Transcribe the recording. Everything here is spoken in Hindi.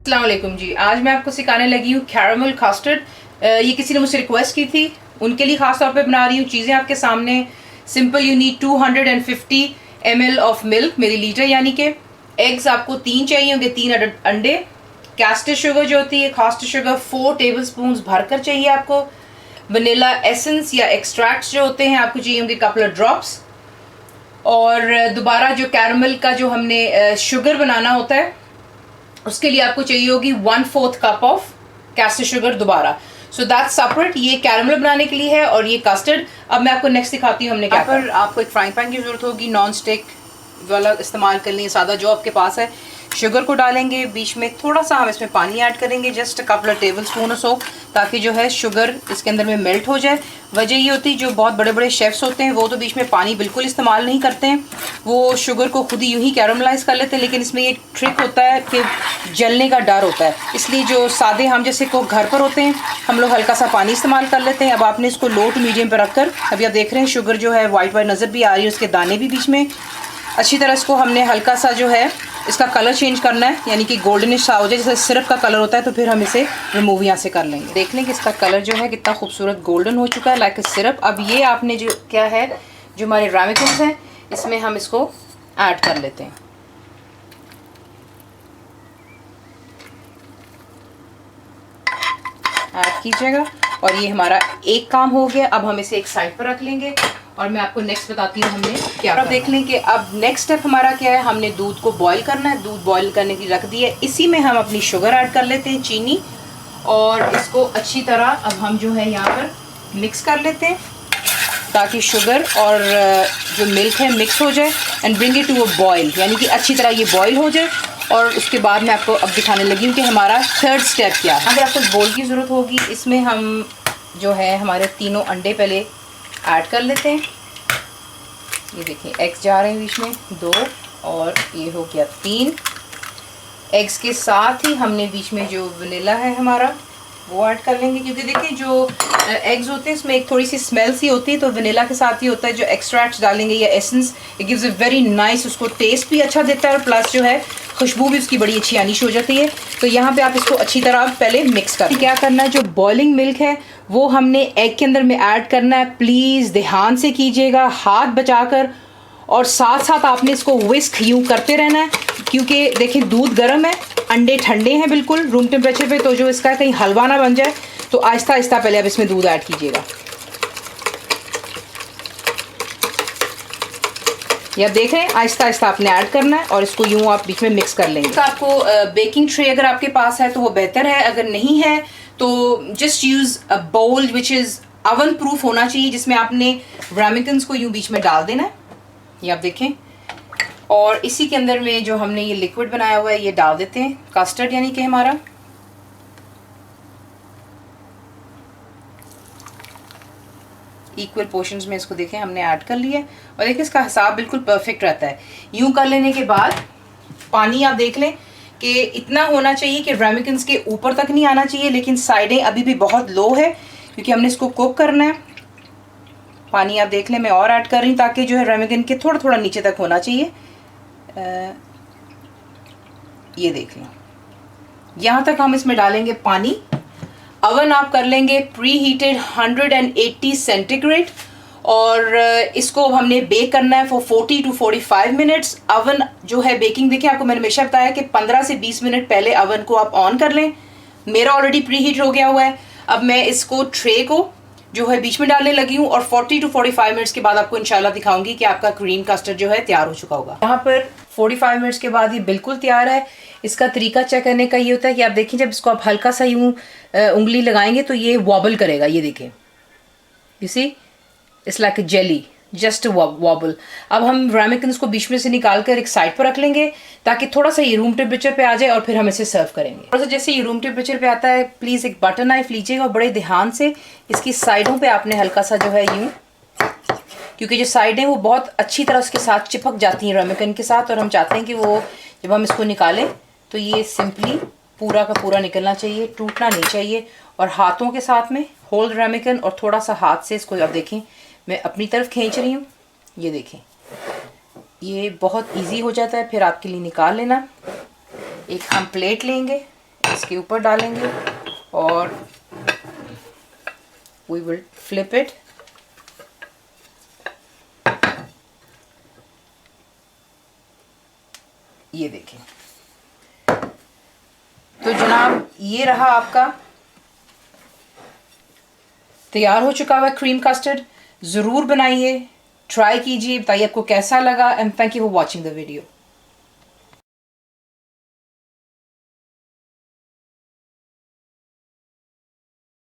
अस्सलाम वालेकुम जी। आज मैं आपको सिखाने लगी हूँ कैरामल कस्टर्ड। ये किसी ने मुझसे रिक्वेस्ट की थी, उनके लिए ख़ास तौर पे बना रही हूँ। चीज़ें आपके सामने simple. You need 250 ml of milk, millilitre यानी कि। एग्स आपको 3 चाहिए होंगे, 3 अंडे। कैस्टर शुगर जो होती है, कास्टर शुगर 4 टेबल स्पून भर कर चाहिए आपको। वनीला एसेंस या एक्सट्रैक्ट्स जो होते हैं आपको चाहिए होंगे कपल ऑफ ड्रॉप्स। और दोबारा जो कैरामल का जो हमने शुगर बनाना होता है उसके लिए आपको चाहिए होगी 1/4 कप ऑफ कैस्टर शुगर दोबारा। So that's separate. ये कैरामल बनाने के लिए है और ये कस्टर्ड। अब मैं आपको नेक्स्ट दिखाती हूँ हमने क्या पर। आपको एक फ्राइंग पैन की जरूरत होगी, नॉन स्टिक वाला इस्तेमाल कर लें, सादा जो आपके पास है। शुगर को डालेंगे, बीच में थोड़ा सा हम इसमें पानी ऐड करेंगे, just couple of table spoon और सो, ताकि जो है शुगर इसके अंदर में मेल्ट हो जाए। वजह ये होती है जो बहुत बड़े बड़े शेफ्स होते हैं वो तो बीच में पानी बिल्कुल इस्तेमाल नहीं करते हैं, वो शुगर को खुद ही यूं ही कैरामलाइज कर लेते हैं। लेकिन इसमें ये ट्रिक होता है कि जलने का डर होता है, इसलिए जो सादे हम जैसे को घर पर होते हैं हम लोग हल्का सा पानी इस्तेमाल कर लेते हैं। अब आपने इसको लो टू मीडियम पर रखकर, अभी आप देख रहे हैं शुगर जो है वाइट वाइट नज़र भी आ रही है, उसके दाने भी बीच में। अच्छी तरह इसको हमने हल्का सा जो है इसका कलर चेंज करना है, यानी कि गोल्डनिश सा हो जाए जैसे सिरप का कलर होता है, तो फिर हम इसे रिमूव यहाँ से कर लेंगे। देख लें कि इसका कलर जो है कितना खूबसूरत गोल्डन हो चुका है, लाइक सिरप। अब ये आपने जो क्या है, जो हमारे रामेकिन्स हैं इसमें हम इसको ऐड कर लेते हैं। ऐड कीजिएगा और ये हमारा एक काम हो गया। अब हम इसे एक साइड पर रख लेंगे और मैं आपको नेक्स्ट बताती हूँ हमने क्या। अब देख लें कि अब नेक्स्ट स्टेप हमारा क्या है। हमने दूध को बॉईल करना है, दूध बॉईल करने की रख दी है। इसी में हम अपनी शुगर ऐड कर लेते हैं, चीनी, और इसको अच्छी तरह अब हम जो है यहाँ पर मिक्स कर लेते हैं ताकि शुगर और जो मिल्क है मिक्स हो जाए and bring it to a boil, यानी कि अच्छी तरह ये बॉईल हो जाए। और उसके बाद मैं आपको अब दिखाने लगी हूँ कि हमारा थर्ड स्टेप क्या है। अगर आपको बोल की ज़रूरत होगी, इसमें हम जो है हमारे तीनों अंडे पहले ऐड कर लेते हैं। ये देखिए एग्स जा रहे हैं बीच में 2 और ये हो गया 3 एग्स के साथ ही हमने बीच में जो वनीला है हमारा वो ऐड कर लेंगे, क्योंकि देखिए जो एग्स होते हैं इसमें एक थोड़ी सी स्मेल सी होती है, तो वनीला के साथ ही होता है जो एक्सट्रैक्ट्स डालेंगे या essence, it gives a very nice, उसको टेस्ट भी अच्छा देता है और प्लस जो है खुशबू भी उसकी बड़ी अच्छी आनी शुरू हो जाती है। तो यहाँ पे आप इसको अच्छी तरह पहले मिक्स कर। क्या करना है, जो बॉइलिंग मिल्क है वो हमने एग के अंदर में ऐड करना है। प्लीज़ ध्यान से कीजिएगा, हाथ बचाकर, और साथ साथ आपने इसको विस्क यूँ करते रहना है, क्योंकि देखिए दूध गर्म है, अंडे ठंडे हैं बिल्कुल रूम टेम्परेचर पे, तो जो इसका कहीं हलवा ना बन जाए, तो आहिस्ता आहिस्ता पहले अब इसमें दूध ऐड कीजिएगा। ये आप देख रहे हैं आहिस्ता आहिस्ता आपने ऐड करना है और इसको यूँ आप बीच में मिक्स कर लेंगे। तो आपको बेकिंग ट्रे अगर आपके पास है तो वो बेहतर है, अगर नहीं है तो just use a bowl which is oven proof होना चाहिए, जिसमें आपने रामेकिन्स को यूँ बीच में डाल देना है। ये आप देखें, और इसी के अंदर में जो हमने ये लिक्विड बनाया हुआ है ये डाल देते हैं, कस्टर्ड यानी कि हमारा। इक्वल पोर्शंस में इसको देखें हमने ऐड कर लिया है, और देखिए इसका हिसाब बिल्कुल परफेक्ट रहता है। यूं कर लेने के बाद पानी आप देख लें कि इतना होना चाहिए कि रामेकिन्स के ऊपर तक नहीं आना चाहिए, लेकिन साइडें अभी भी बहुत लो है क्योंकि हमने इसको कुक करना है। पानी आप देख लें, मैं और ऐड कर रही हूँ ताकि जो है रामेकिन के थोड़ा थोड़ा नीचे तक होना चाहिए। ये देख लें, यहाँ तक हम इसमें डालेंगे पानी। अवन आप कर लेंगे प्री हीटेड 180 सेंटीग्रेड, और इसको हमने बेक करना है फॉर 40 to 45 मिनट्स। अवन जो है बेकिंग देखिए, आपको मैंने हमेशा बताया कि 15 से 20 मिनट पहले अवन को आप ऑन कर लें। मेरा ऑलरेडी प्री हीट हो गया हुआ है। अब मैं इसको ट्रे को जो है बीच में डालने लगी हूँ, और 40 to 45 मिनट्स के बाद आपको इंशाल्लाह दिखाऊंगी कि आपका क्रीम कस्टर्ड जो है तैयार हो चुका होगा। यहाँ पर 45 मिनट्स के बाद ये बिल्कुल तैयार है। इसका तरीका चेक करने का ये होता है कि आप देखिए जब इसको आप हल्का सा यूँ उंगली लगाएंगे तो ये वॉबल करेगा, ये देखें, you see it's like a jelly, just vowel. अब हम रामेकिन्स को बीच में से निकाल कर एक साइड पर रख लेंगे ताकि थोड़ा सा ये रूम टेम्परेचर पे आ जाए, और फिर हम इसे सर्व करेंगे। और जैसे ये रूम टेम्परेचर पे आता है, प्लीज़ एक बटर नाइफ लीजिएगा और बड़े ध्यान से इसकी साइडों पे आपने हल्का सा जो है यूँ, क्योंकि जो साइडें वो बहुत अच्छी तरह उसके साथ चिपक जाती हैं रामेकिन के साथ, और हम चाहते हैं कि वो जब हम इसको निकालें तो ये सिंपली पूरा का पूरा निकलना चाहिए, टूटना नहीं चाहिए। और हाथों के साथ में होल्ड रामेकिन, और थोड़ा सा हाथ से इसको आप देखें मैं अपनी तरफ खींच रही हूँ, ये देखें ये बहुत इजी हो जाता है। फिर आपके लिए निकाल लेना, एक हम प्लेट लेंगे, इसके ऊपर डालेंगे और वी विल फ्लिप इट। ये देखें, तो जनाब ये रहा आपका तैयार हो चुका हुआ क्रीम कस्टर्ड। ज़रूर बनाइए, ट्राई कीजिए, बताइए आपको कैसा लगा, and thank you for watching the video.